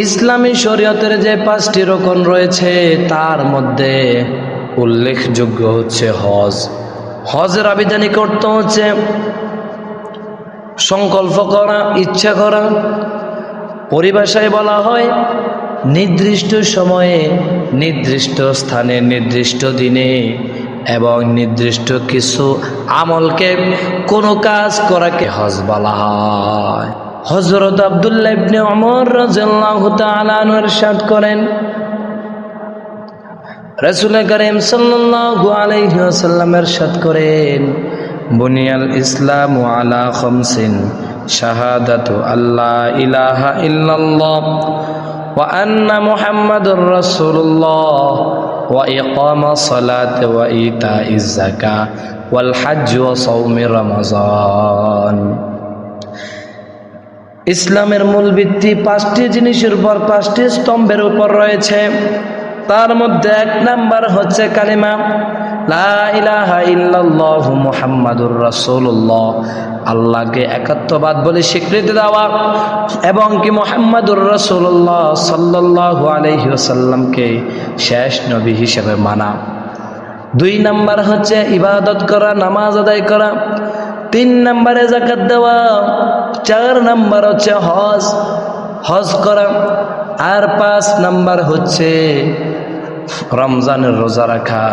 ইসলামী শরীয়তের যে 5টি রকম রয়েছে তার মধ্যে উল্লেখযোগ্য হচ্ছে হজ। হজের আবেদনই করতে হচ্ছে সংকল্প করা, ইচ্ছা করা। পরিভাষায় বলা হয় নির্দিষ্ট সময়ে, নির্দিষ্ট স্থানে, নির্দিষ্ট দিনে এবং নির্দিষ্ট কিছু আমলকে কোনো কাজ করাকে হজ বলা হয়। হযরত আব্দুল্লাহ ইবনে ওমর রাদিয়াল্লাহু তাআলা আনহু ইরশাদ করেন, রাসূল করিম সাল্লাল্লাহু আলাইহি ওয়াসাল্লাম ইরশাদ করেন, বুনিয়াল ইসলামু আলা খামসিন শাহাদাতু আল্লা ইলাহা ইল্লাল্লাহ ওয়া আন্না মুহাম্মাদুর রাসূলুল্লাহ ওয়া ইকামাস সালাতি ওয়া ইতাইজ যাকাত ওয়াল হজ্জ ওয়া সাওমি রমাযান। ইসলামের মূল ভিত্তি 5টি জিনিসের উপর, 5টি স্তম্ভের উপর রয়েছে। তার মধ্যে 1 নাম্বার হচ্ছে কালিমা লা ইলাহা ইল্লাল্লাহ মুহাম্মাদুর রাসূলুল্লাহ, আল্লাহকে একাত্মবাদ বলে স্বীকৃতি দেওয়া এবং কি মুহাম্মাদুর রাসূলুল্লাহ সাল্লাল্লাহু আলাইহি ওয়াসাল্লামকে শেষ নবী হিসেবে মানা। 2 নাম্বার হচ্ছে ইবাদত করা, নামাজ আদায় করা। 3 নম্বরে যাকাত দেওয়া। 4 নাম্বার হচ্ছে হজ করা। আর 5 নাম্বার হচ্ছে রমজানের রোজা রাখা।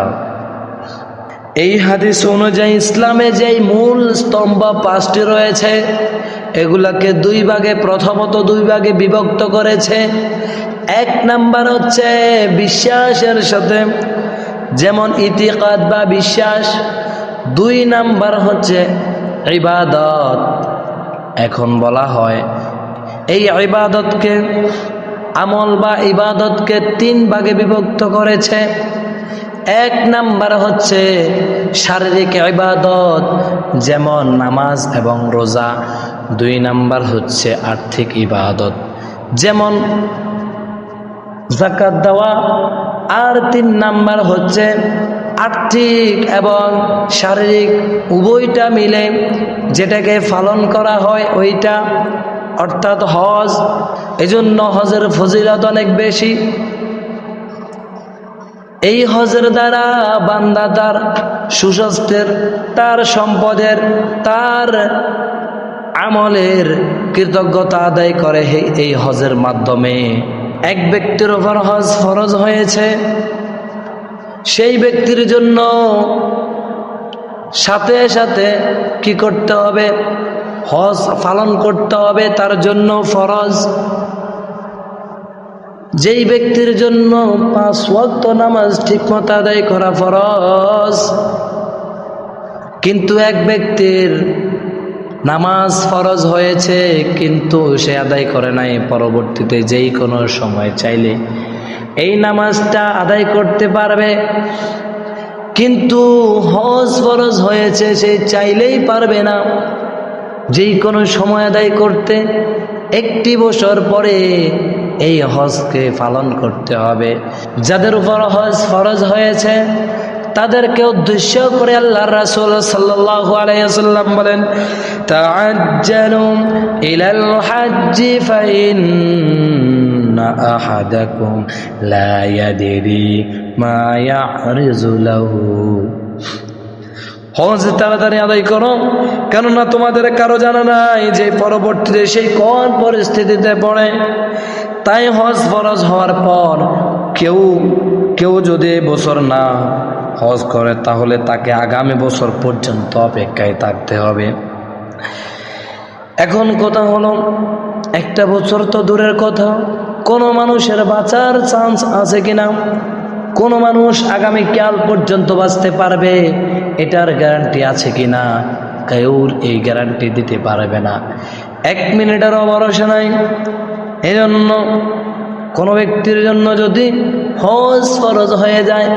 এই হাদিস অনুযায়ী ইসলামে যেই মূল স্তম্ভ 5টি রয়েছে এগুলাকে 2 ভাগে, প্রথমত 2 ভাগে বিভক্ত করেছে। 1 নাম্বার হচ্ছে বিশ্বাসের সাথে, যেমন ইতিকাদ বা বিশ্বাস। 2 নাম্বার হচ্ছে ইবাদত। এখন বলা হয় এই ইবাদতকে, আমল বা ইবাদতকে 3 ভাগে বিভক্ত করেছে। 1 নাম্বার হচ্ছে শারীরিক ইবাদত, যেমন নামাজ এবং রোজা। 2 নাম্বার হচ্ছে আর্থিক ইবাদত, যেমন যাকাত দেওয়া। আর 3 নাম্বার হচ্ছে আর্থিক এবং শারীরিক উভয়টা মিলে যেটাকে পালন করা হয় ওইটা, অর্থাৎ হজ। এজন্য হজের ফজিলত অনেক বেশি। এই হজের দ্বারা বান্দা তার সুস্বাস্থ্যের, তার সম্পদের, তার আমলের কৃতজ্ঞতা আদায় করে। এই হজের মাধ্যমে এক ব্যক্তির উপর হজ ফরজ হয়েছে, সেই ব্যক্তির জন্য সাথে সাথে কি করতে হবে? হজ পালন করতে হবে, তার জন্য ফরজ। যেই ব্যক্তির জন্য 5 ওয়াক্ত নামাজ ঠিকমতো আদায় করা ফরজ, কিন্তু এক ব্যক্তির নামাজ ফরজ হয়েছে কিন্তু সে আদায় করে নাই, পরবর্তীতে যেই কোনো সময় চাইলে এই নামাজটা আদায় করতে পারবে। কিন্তু হজ ফরজ হয়েছে, সে চাইলেই পারবে না যেই কোনো সময় আদায় করতে। 1 বছর পরে এই হজকে পালন করতে হবে। যাদের উপর হজ ফরজ হয়েছে তাদেরকে উদ্দেশ্য করে আল্লাহর রাসূল সাল্লাল্লাহু আলাইহি ওয়াসাল্লাম বলেন, তাআজ্জালু ইলাল হাজ্জি ফাইন্না আহাদাকুম লা ইয়াদরি মা ইয়ারিজু লাহু। হজ তাড়াতাড়ি আদায় করো, কেননা তোমাদের কারো জানা নাই যে পরবর্তীতে সেই কোন পরিস্থিতিতে পড়ে। তাই হজ ফরজ হওয়ার পর কেউ যদি বছর না হজ করে তাহলে তাকে আগামী বছর পর্যন্ত অপেক্ষায় থাকতে হবে। এখন কথা হলো, 1 বছর তো দূরের কথা, কোনো মানুষের বাঁচার চান্স আছে কিনা? কোনো মানুষ আগামীকাল পর্যন্ত বাঁচতে পারবে এটার গ্যারান্টি আছে কিনা? কেউ এই গ্যারান্টি দিতে পারবে না। 1 মিনিটেরও ভরসা নাই। এই জন্য কোনো ব্যক্তির জন্য যদি হজ ফরজ হয়ে যায়,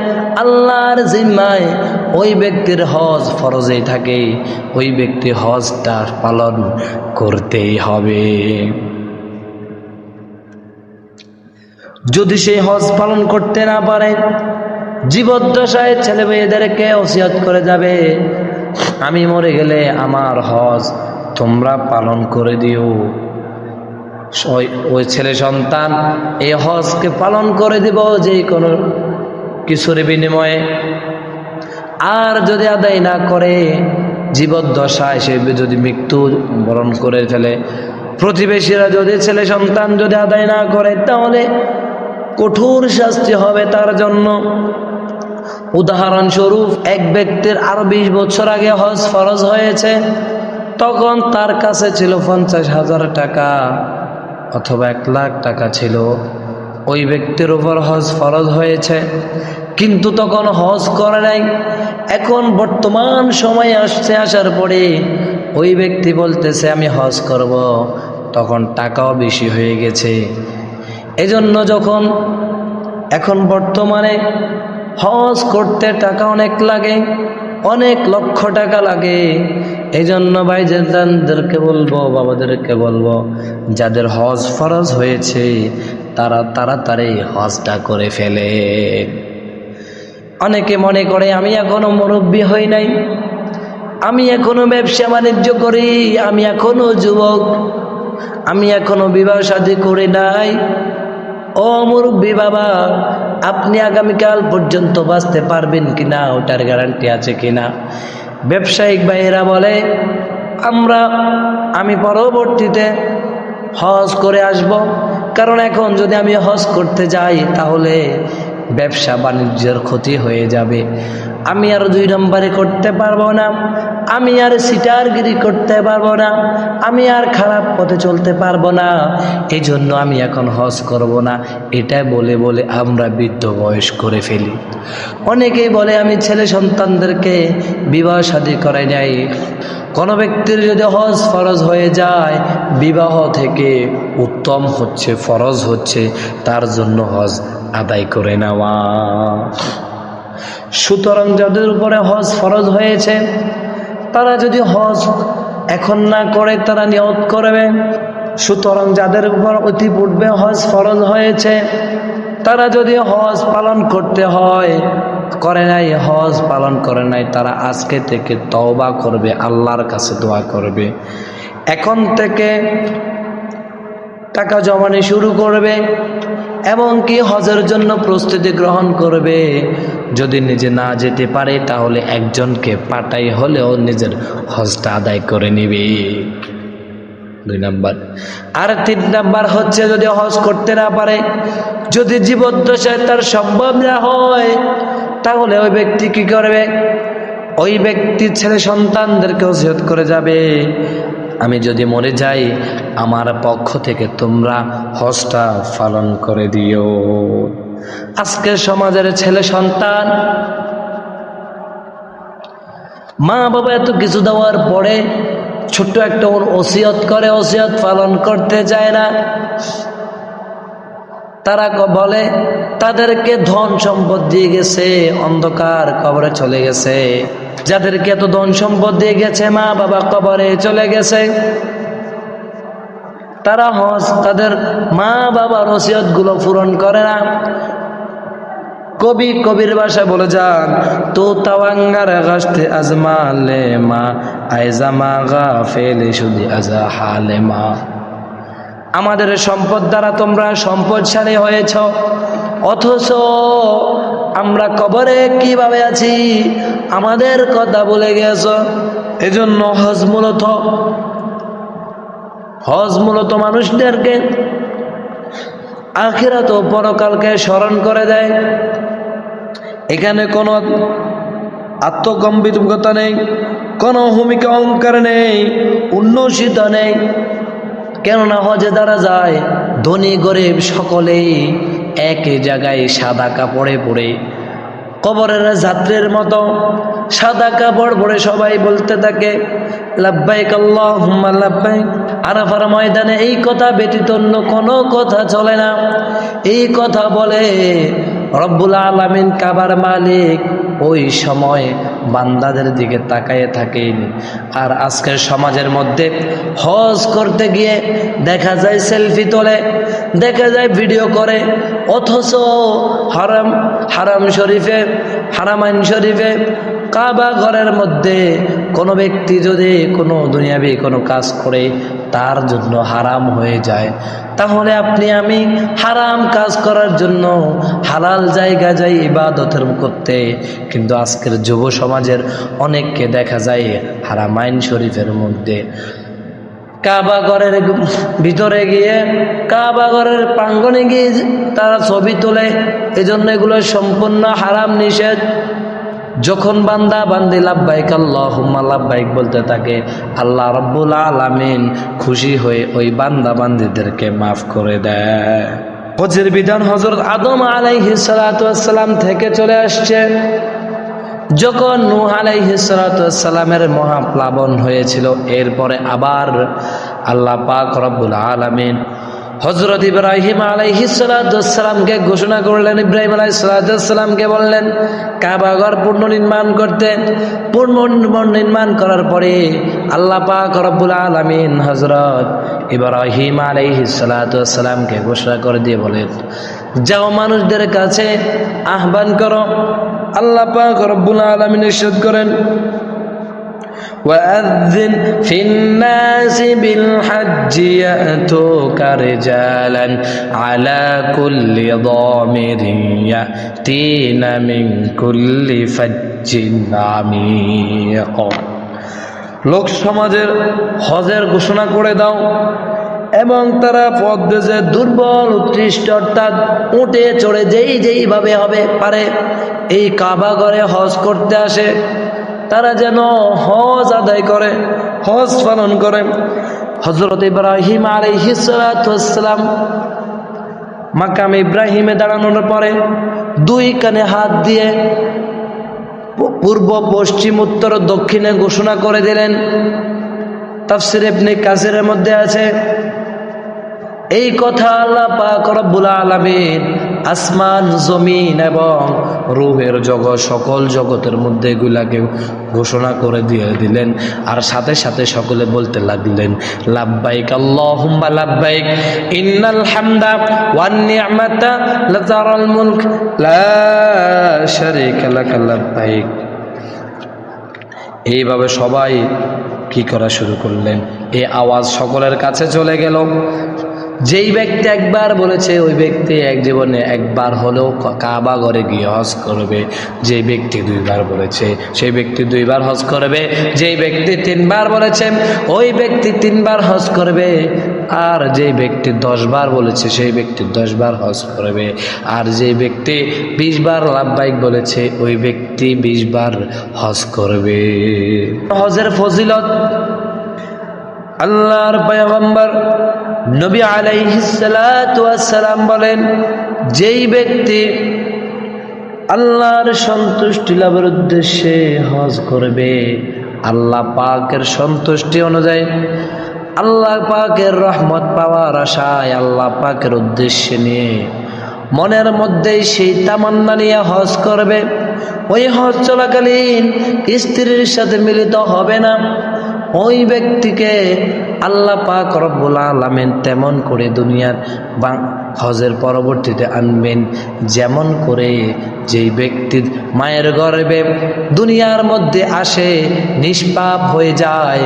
আল্লাহর জিম্মায় ওই ব্যক্তির হজ ফরজেই থাকে, ওই ব্যক্তি হজটা পালন করতেই হবে। যদি সেই হজ পালন করতে না পারে, জীবদ্দশায় ছেলে মেয়েদেরকে ওসিয়ত করে যাবে, আমি মরে গেলে আমার হজ তোমরা পালন করে দিও। ওই ছেলে সন্তান এই হজকে পালন করে দিব যে কোনো কিছুর বিনিময়ে। আর যদি আদায় না করে, জীবদ্দশায় সে যদি মৃত্যু বরণ করে ফেলে, প্রতিবেশীরা যদি ছেলে সন্তান যদি আদায় না করে, তাহলে কঠোর শাস্তি হবে তার জন্য। উদাহরণস্বরূপ, এক ব্যক্তির আরো 20 বছর আগে হজ ফরজ হয়েছে, তখন তার কাছে ছিল 50,000 টাকা অথবা 1 লাখ টাকা ছিল। ওই ব্যক্তির উপর হজ ফরজ হয়েছে, কিন্তু তখন হজ করে নাই। এখন বর্তমান সময় আসার পরে ওই ব্যক্তি বলতেছে আমি হজ করব, তখন টাকাও বেশি হয়ে গেছে। এজন্য যখন এখন বর্তমানে হজ করতে টাকা অনেক লাগে, অনেক লক্ষ টাকা লাগে। এই জন্য ভাইজানদেরকে বলবো, বাবাদেরকে বলবো, যাদের হজ ফরজ হয়েছে তারা তাড়াতাড়ি হজটা করে ফেলে। অনেকে মনে করে আমি এখনো মুরব্বী হই নাই, আমি এখনো ব্যবসা বাণিজ্য করি, আমি এখনো যুবক, আমি এখনো বিবাহ শাদী করি নাই। ও মুরব্বী বাবা, আপনি আগামীকাল পর্যন্ত বাঁচতে পারবেন কিনা ওটার গ্যারান্টি আছে কিনা? ব্যবসায়িক ভাইয়েরা বলে আমি পরবর্তীতে হজ করে আসব, কারণ এখন যদি আমি হজ করতে যাই তাহলে ব্যবসা বাণিজ্যের ক্ষতি হয়ে যাবে, আমি আর 2 নম্বরে করতে পারবো না, আমি আর সিটারগিরি করতে পারবো না, আমি আর খারাপ পথে চলতে পারবো না, এই জন্য আমি এখন হজ করব না। এটা বলে বলে আমরা বৃদ্ধ বয়স করে ফেলি। অনেকেই বলে আমি ছেলে সন্তানদেরকে বিবাহ শাদী করে যাই। কোনো ব্যক্তির যদি হজ ফরজ হয়ে যায়, বিবাহ থেকে উত্তম হচ্ছে, ফরজ হচ্ছে তার জন্য হজ আদায় করে নেওয়া। সুতরাং যাদের উপরে হজ ফরজ হয়েছে তারা যদি হজ এখন না করে তারা নিয়ত করবে। সুতরাং যাদের উপর ইতিপূর্বে হজ ফরজ হয়েছে তারা যদি হজ পালন করতে হয় করে নাই, হজ পালন করে নাই, তারা আজকে থেকে তওবা করবে, আল্লাহর কাছে দোয়া করবে, এখন থেকে টাকা জমানো শুরু করবে এবং কি হজের জন্য প্রস্তুতি গ্রহণ করবে। যদি নিজে না যেতে পারে তাহলে একজনকে পাঠাই হলেও নিজের হজটা আদায় করে নিবে। 2 নাম্বার। আর 3 নাম্বার হচ্ছে, যদি হজ করতে না পারে, যদি জীবদ্দশায় তার সম্ভব না হয়, তাহলে ওই ব্যক্তি কি করবে? ওই ব্যক্তির ছেলে সন্তানদেরকে ওসিয়ত করে যাবে, আমি যদি মরে যাই আমার পক্ষ থেকে তোমরা হজটা পালন করে দিও। আজকের সমাজের ছেলে সন্তান মা বাবা এত কিছু দেওয়ার পরে ছোট্ট একটা ওসিয়ত করে, ওসিয়ত পালন করতে চায় না। তারা বলে তাদেরকে ধন সম্পদ দিয়ে গেছে, অন্ধকার কবরে চলে গেছে। যাদেরকে এত ধন সম্পদ দিয়ে গেছে, মা বাবা কবরে চলে গেছে, তারা তাদের মা বাবার ওসিয়ত গুলো পূরণ করে না। কবির ভাষায় বলে যান, তো তাওয়াঙ্গার গাছতে আজমালে মা আইজামা গা ফেলে শুধু আজা হালে মা। আমাদের সম্পদ দ্বারা তোমরা সম্পদশালী হয়েছ, অথচ আমরা কবরে কিভাবে আছি আমাদের কথা বলে গেছ। এজন্য হজ মূলত মানুষদেরকে আখিরাত ও পরকালকে স্মরণ করে দেয়। এখানে কোনো আত্মগম্ভীরতা নেই, কোনো হুমিকা অহংকার নেই, উন্নসিত নেই। কেননা হজে দ্বারা যায় ধনী গরিব সকলেই একই জায়গায় সাদা কাপড়ে পরে, কবরের যাত্রীর মতো সাদা কাপড় পরে সবাই বলতে থাকে লাব্বাইক আল্লাহুম্মা লাব্বাইক। আরাফার ময়দানে এই কথা ব্যতীত অন্য কোনো কথা চলে না। এই কথা বলে রব্বুল আলামিন কাবার মালিক ওই সময় বান্দাদের দিকে তাকায়ে থাকেন। আর আজকের সমাজের মধ্যে হজ করতে গিয়ে দেখা যায় সেলফি তোলে, দেখা যায় ভিডিও করে, অথচ হারামাইন শরীফে কাবা ঘরের মধ্যে কোনো ব্যক্তি যদি কোনো দুনিয়াবি কোনো কাজ করে তার জন্য হারাম হয়ে যায়। তাহলে আপনি আমি হারাম কাজ করার জন্য হালাল জায়গা যাই ইবাদতের করতে, কিন্তু আজকের যুব সমাজের অনেককে দেখা যায় হারামাইন শরীফের মধ্যে কাবা ঘরের ভিতরে গিয়ে, কাবা ঘরের প্রাঙ্গণে গিয়ে তারা ছবি তোলে। এজন্য এগুলো সম্পূর্ণ হারাম, নিষেধ। যখন বান্দা বান্দি লাব্বাইক আল্লাহুম্মা লাব্বাইক বলতে থাকে, আল্লাহ রাব্বুল আলামিন খুশি হয়ে ওই বান্দা বান্দিদেরকে মাফ করে দেয়। হজের বিধান হযরত আদম আলাইহিস সালাতু ওয়াস সালাম থেকে চলে আসছে। যখন নূহ আলাইহিস সালাতু ওয়াস সালামের মহাপ্লাবন হয়েছিল, এরপরে আবার আল্লাহ পাক রব্বুল আলামিন হযরত ইব্রাহিম আলাইহিস সালাতু ওয়াস সালামকে ঘোষণা করলেন। ইব্রাহিম আলাইহিস সালাতু ওয়াস সালামকে বললেন কাবা ঘর পুনর্নির্মাণ করতে। পুনর্নির্মাণ করার পরে আল্লাহ পাক রব্বুল আলামিন হযরত ইব্রাহিম আলাইহিস সালাতু ওয়াস সালামকে ঘোষণা করে দিয়ে বলেন, যাও মানুষদের কাছে আহ্বান করো। আল্লাহ পাক রব্বুল আলামিন ইরশাদ করেন, وَأَذِّنْ فِي النَّاسِ بِالْحَجِّ يَأْتُوكَ رِجَالًا عَلَى كُلِّ ضَامِرٍ يَأْتِينَ مِنْ كُلِّ فَجٍّ عَمِيقٍ। লোক সমাজের হজের ঘোষণা করে দাও এবং তারা পথ বেজে দুর্বল উৎকৃষ্ট অর্থাৎ উঠে চড়ে যেইভাবে হবে পারে এই কাবা ঘরে হজ করতে আসে, তারা যেন হজ আদায় করে, হজ পালন করে। হযরত ইব্রাহিম আলাইহিস সালাতু ওয়াস সালাম মাকাম ইব্রাহিমে দাঁড়ানোর পরে দুই কানে হাত দিয়ে পূর্ব পশ্চিম উত্তর দক্ষিণে ঘোষণা করে দিলেন। তাফসীর ইবনে কাসিরের মধ্যে আছে এই কথা আল্লাহ পাক রব্বুল আলামিন আসমান জমিন এবং রূহের জগৎ সকল জগতের মধ্যে এগুলাকে ঘোষণা করে দিয়ে দিলেন। আর সাথে সাথে সকলে বলতে লাগলেন, লাব্বাইক আল্লাহুম্মা লাব্বাইক ইন্নাল হামদা ওয়ান নি'মাতা লাতারাল মুলক লা শারীকা লাক লাব্বাইক। এইভাবে সবাই কি করা শুরু করলেন, এই আওয়াজ সকলের কাছে চলে গেল। যেই ব্যক্তি একবার বলেছে ওই ব্যক্তি এক জীবনে একবার হলেও কাবা ঘরে গিয়ে হজ করবে। যে ব্যক্তি দুইবার বলেছে সেই ব্যক্তি দুইবার হজ করবে। যেই ব্যক্তি তিনবার বলেছে ওই ব্যক্তি তিনবার হজ করবে। আর যে ব্যক্তি 10 বার বলেছে সেই ব্যক্তি 10 বার হজ করবে। আর যে ব্যক্তি 20 বার লাব্বাইক বলেছে ওই ব্যক্তি 20 বার হজ করবে। হজের ফজিলত আল্লাহর পয়গম্বর নবী আলাইহিস সালাতু ওয়াস সালাম বলেন, যেই ব্যক্তি আল্লাহর সন্তুষ্টি লাভের উদ্দেশ্যে হজ করবে, আল্লাহ পাকের সন্তুষ্টি অনুযায়ী আল্লাহ পাকের রহমত পাওয়ার আশায় আল্লাহ পাকের উদ্দেশ্যে নিয়ে মনের মধ্যেই সেই তামান্না নিয়ে হজ করবে, ওই হজ চলাকালীন স্ত্রীর সাথে মিলিত হবে না, ওই ব্যক্তিকে আল্লাহ পাক রব্বুল আলামিন তেমন করে দুনিয়ার হজের পরবর্তীতে আনবেন যেমন করে যেই ব্যক্তির মায়ের গর্ভে দুনিয়ার মধ্যে আসে নিষ্পাপ হয়ে যায়,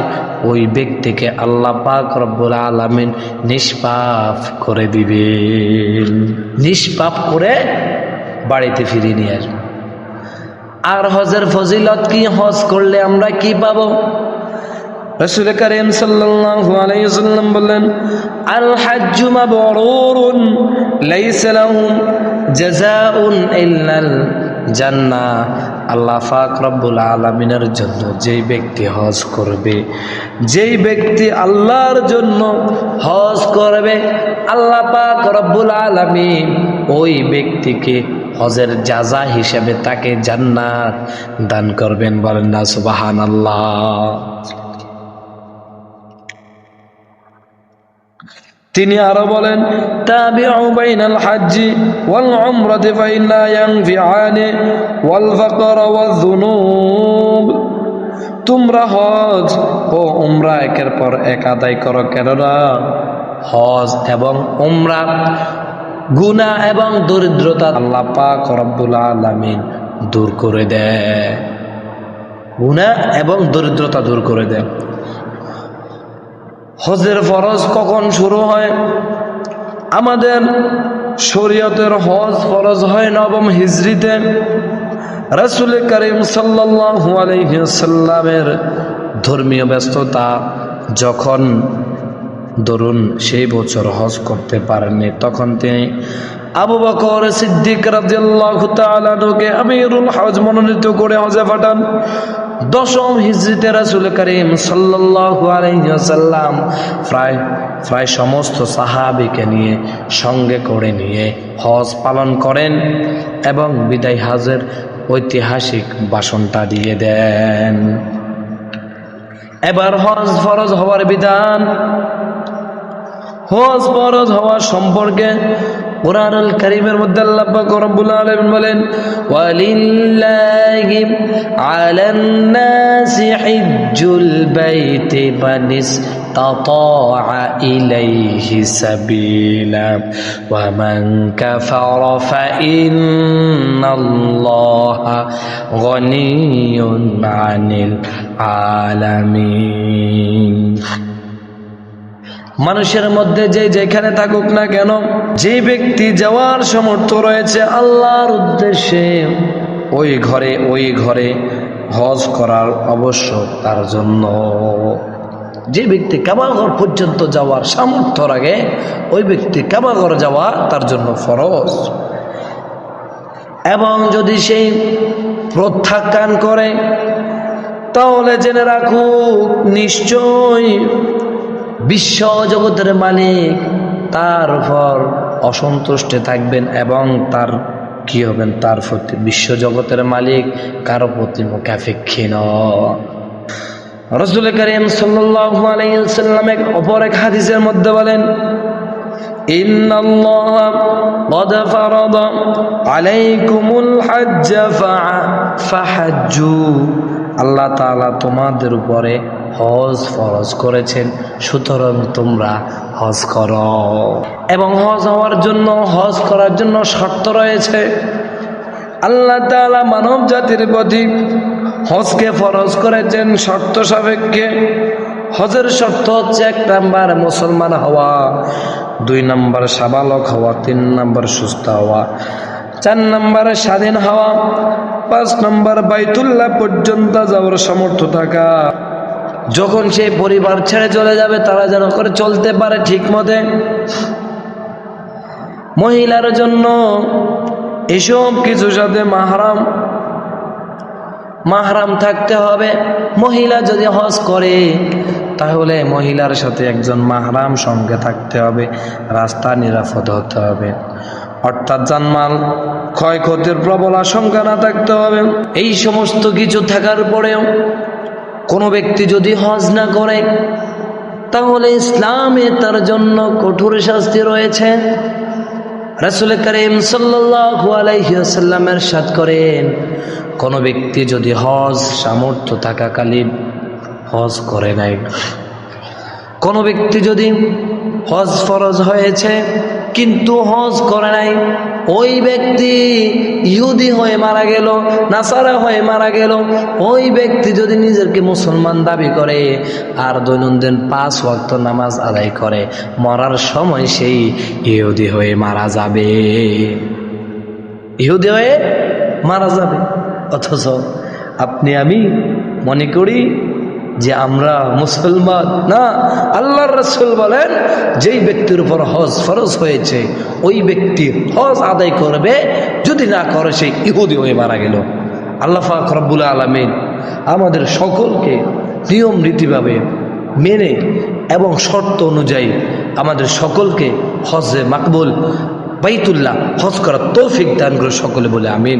ওই ব্যক্তিকে আল্লাহ পাক রব্বুল আলামিন নিষ্পাপ করে দিবেন, নিষ্পাপ করে বাড়িতে ফিরিয়ে নিয়ে আসবেন। আর হজের ফজিলত কি, হজ করলে আমরা কি পাবো? রাসূল কারীম সাল্লাল্লাহু আলাইহি ওয়াসাল্লাম বললেন, আল হাজ্জু মাবরুরুন লাইসা লাহু জাযাউন ইল্লাল জান্নাহ। আল্লাহ পাক রব্বুল আলামিনের জন্য যেই ব্যক্তি হজ করবে, যেই ব্যক্তি আল্লাহর জন্য হজ করবে, আল্লাহ পাক রব্বুল আলামিন ওই ব্যক্তিকে হজের জাযা হিসেবে তাকে জান্নাত দান করবেন। বলেন না সুবহানাল্লাহ। তিনি আরো বলেন, তাবিউ বাইনাল হাজ্জি ওয়াল উমরাতি ফাইন্না ইয়ানফিআনি ওয়াল ফাকর ওয়ায যুনুব। তোমরা হজ ও উমরা একের পর এক আদায় করো, কেননা হজ এবং উমরা গুনাহ এবং দরিদ্রতা আল্লাহ পাক রব্বুল আলামিন দূর করে দেয়, গুনাহ এবং দরিদ্রতা দূর করে দেয়। হজের ফরজ কখন শুরু হয়? আমাদের শরীয়তের হজ ফরজ হয় 9ম হিজরিতে। রাসূল করিম সাল্লাল্লাহু আলাইহি ওয়াসাল্লামের ধর্মীয় ব্যস্ততা যখন ধরুন সেই বছর হজ করতে পারেননি, তখন তিনি আবু বকর সিদ্দিক রাদিয়াল্লাহু তাআলা আনহুকে আমিরুল হজ মনোনীত করে হজে পাঠান। 10ম হিজরিতে রাসূল করিম সাল্লাল্লাহু আলাইহি ওয়াসাল্লাম প্রায় সমস্ত সাহাবীকে নিয়ে সঙ্গে করে নিয়ে হজ পালন করেন এবং বিদায় হজের ঐতিহাসিক ভাষণটা দিয়ে দেন। এবার হজ ফরজ হওয়ার বিধান। হজ ফরজ হওয়া সম্পর্কে কুরআনুল কারীমের মধ্যে আল্লাহ পাক রব্বুল আলামিন বলেন, ওয়ালিল্লাহি আলান নাসি হিজ্জুল বাইতি মান ইসতাতা ইলাইহি সাবিলা ওয়া মান কাফারা ফা ইন্নাল্লাহা গনিয়্যুন আনিল আলামিন। মানুষের মধ্যে যে যেখানে থাকুক না কেন, যে ব্যক্তি যাওয়ার সামর্থ্য রয়েছে আল্লাহর উদ্দেশ্যে ওই ঘরে হজ করার অবশ্য তার জন্য। যে ব্যক্তি কাবাঘর পর্যন্ত যাওয়ার সামর্থ্য রাখে ওই ব্যক্তি কাবাঘর যাওয়া তার জন্য ফরজ। এবং যদি সেই প্রত্যাখ্যান করে তাহলে জেনে রাখুক নিশ্চয় বিশ্ব জগতের মালিক তার উপর অসন্তুষ্ট থাকবেন এবং তার কি হবেন, তার প্রতি বিশ্ব জগতের মালিক কারো প্রতি মুখাপেক্ষী নয়। রাসূল করিম সাল্লাল্লাহু আলাইহি ওয়াসাল্লাম অপর এক হাদিসের মধ্যে বলেন, ইন্নাল্লাহা ক্বাদ ফারাদা আলাইকুমুল হজ্জ ফাহাজ্জু। আল্লাহ তাআলা তোমাদের উপরে হজ ফরজ করেছেন, সুতরাং তোমরা হজ করো। এবং হজ করার জন্য শর্ত রয়েছে। আল্লাহ তাআলা মানব জাতির প্রতি হজকে ফরজ করেছেন শর্ত সাপেক্ষে। হজের শর্ত হচ্ছে 1 নাম্বার মুসলমান হওয়া, 2 নাম্বার সাবালক হওয়া, 3 নাম্বার সুস্থ হওয়া, 4 নাম্বার স্বাধীন হওয়া, 5 নাম্বার বাইতুল্লাহ পর্যন্ত যাওয়ার সামর্থ্য থাকা। যখন সেই পরিবার ছেড়ে চলে যাবে তারা যেন করে চলতে পারে ঠিক মতে। মহিলার জন্য এসব কিছুর সাথে মাহরাম থাকতে হবে। মহিলা যদি হজ করে তাহলে মহিলার সাথে একজন মাহরাম সঙ্গে থাকতে হবে, রাস্তা নিরাপদ হতে হবে, অর্থাৎ জানমাল ক্ষয়ক্ষতির প্রবল আশঙ্কা না থাকতে হবে। এই সমস্ত কিছু থাকার পরেও কোনো ব্যক্তি যদি হজ না করে তাহলে ইসলামে তার জন্য কঠোর শাস্তি রয়েছে। রাসূল করিম সাল্লাল্লাহু আলাইহি ওয়াসাল্লাম ইরশাদ করেন, কোনো ব্যক্তি যদি হজ সামর্থ্য থাকাকালীন হজ করে নাই, কোনো ব্যক্তি যদি হজ ফরজ হয়েছে কিন্তু হজ করে নাই, ওই ব্যক্তি ইহুদি হয়ে মারা গেল, নাসারা হয়ে মারা গেল, ওই ব্যক্তি যদি নিজেকে মুসলমান দাবি করে আর দৈনন্দিন 5 ওয়াক্ত নামাজ আদায় করে, মরার সময় সেই ইহুদি হয়ে মারা যাবে, ইহুদি হয়ে মারা যাবে। অথচ আপনি আমি মনে করি যে আমরা মুসলমান না। আল্লাহর রাসূল বলেন, যেই ব্যক্তির উপর হজ ফরজ হয়েছে ওই ব্যক্তি হজ আদায় করবে, যদি না করে সে ইহুদি হয়ে মারা গেল। আল্লাহ পাক রব্বুল আলামিন আমাদের সকলকে নিয়ম নীতিভাবে মেনে এবং শর্ত অনুযায়ী আমাদের সকলকে হজে মাকবুল বাইতুল্লাহ হজ করার তৌফিক দান করে সকলে বলে আমিন।